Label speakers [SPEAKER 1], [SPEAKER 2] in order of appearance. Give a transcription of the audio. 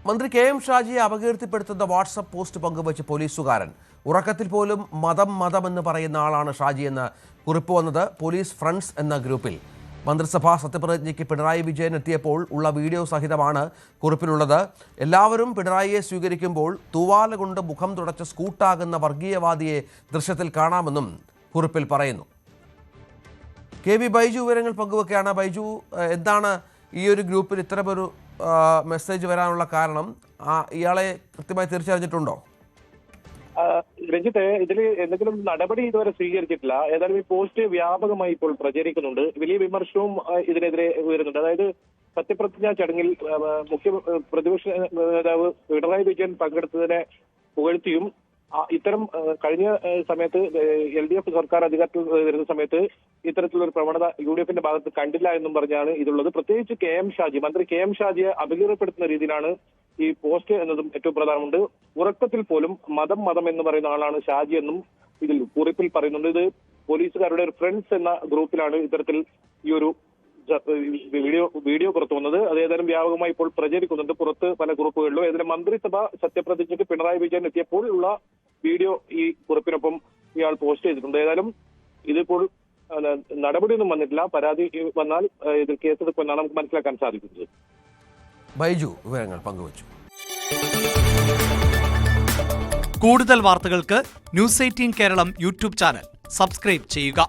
[SPEAKER 1] മന്ത്രി K M ഷാജിയെ അപകീർത്തിപ്പെടുത്തുന്ന WhatsApp post പങ്കുവച്ച് പോലീസുകാരൻ. ഉറക്കത്തിൽ പോലും മതമെന്ന് പറയുന്ന ആളാണ് ഷാജി എന്ന് കുറിപ്പ് വന്നത് പോലീസ് ഫ്രണ്ട്സ് എന്ന ഗ്രൂപ്പിൽ. മന്ത്രിസഭാ സത്യപ്രതിജ്ഞയ്ക്ക് പിണറായി വിജയൻ എത്തിയപ്പോൾ ഉള്ള വീഡിയോ സഹിതമാണ് കുറിപ്പിലുള്ളത്. എല്ലാവരും പിണറായിയെ സ്വീകരിക്കുമ്പോൾ തൂവാല കൊണ്ട് മുഖം തുടച്ച സ്കൂട്ടാകുന്ന വർഗീയവാദിയെ ദൃശ്യത്തിൽ കാണാമെന്നും കുറിപ്പിൽ പറയുന്നു. കെ വി ബൈജു വിവരങ്ങൾ പങ്കുവെക്കുകയാണ്. ബൈജു, എന്താണ് ഈ ഒരു ഗ്രൂപ്പിൽ ഇത്തരമൊരു മെസ്സേജ് വരാനുള്ള കാരണം? ഇയാളെ കൃത്യമായി തിരിച്ചറിഞ്ഞിട്ടുണ്ടോ?
[SPEAKER 2] രഞ്ജിത്ത്, ഇതിൽ എന്തെങ്കിലും നടപടി ഇതുവരെ സ്വീകരിച്ചിട്ടില്ല. ഏതായാലും ഈ പോസ്റ്റ് വ്യാപകമായി ഇപ്പോൾ പ്രചരിക്കുന്നുണ്ട്. വലിയ വിമർശനവും ഇതിനെതിരെ ഉയരുന്നുണ്ട്. അതായത് സത്യപ്രതിജ്ഞാ ചടങ്ങിൽ മുഖ്യ പ്രതിപക്ഷ നേതാവ് പിണറായി വിജയൻ പങ്കെടുത്തതിനെ പുകഴ്ത്തിയും ഇത്തരം കഴിഞ്ഞ സമയത്ത് LDF സർക്കാർ അധികാരത്തിൽ വരുന്ന സമയത്ത് ഇത്തരത്തിലൊരു പ്രവണത UDF ഭാഗത്ത് കണ്ടില്ല എന്നും പറഞ്ഞാണ് ഇതുള്ളത്. പ്രത്യേകിച്ച് മന്ത്രി കെ എം ഷാജിയെ അപകീർത്തിപ്പെടുത്തുന്ന രീതിയിലാണ് ഈ പോസ്റ്റ് എന്നതും ഏറ്റവും പ്രധാനമുണ്ട്. ഉറക്കത്തിൽ പോലും മതം എന്ന് പറയുന്ന ആളാണ് ഷാജി എന്നും ഇതിൽ കുറിപ്പിൽ പറയുന്നുണ്ട്. ഇത് പോലീസുകാരുടെ ഒരു ഫ്രണ്ട്സ് എന്ന ഗ്രൂപ്പിലാണ് ഇത്തരത്തിൽ ഈ ഒരു വീഡിയോ പുറത്തു വന്നത്. അത് ഏതായാലും വ്യാപകമായി ഇപ്പോൾ പ്രചരിക്കുന്നുണ്ട് പുറത്ത് പല ഗ്രൂപ്പുകളിലും. ഏതായാലും മന്ത്രിസഭ സത്യപ്രതിജ്ഞയ്ക്ക് പിണറായി വിജയൻ എത്തിയപ്പോൾ ഉള്ള വീഡിയോ ഈ കുറിപ്പിനൊപ്പം ഇയാൾ പോസ്റ്റ് ചെയ്തിട്ടുണ്ട്. ഏതായാലും ഇതിപ്പോൾ നടപടിയൊന്നും വന്നിട്ടില്ല. പരാതി വന്നാൽ ഇതിൽ കേസെടുക്കുമെന്നാണ് നമുക്ക് മനസ്സിലാക്കാൻ സാധിക്കുന്നത്.
[SPEAKER 1] ബൈജു വിവരങ്ങൾ പങ്കുവച്ചു.
[SPEAKER 3] കൂടുതൽ വാർത്തകൾക്ക് News 18 Keralam YouTube channel subscribe ചെയ്യുക.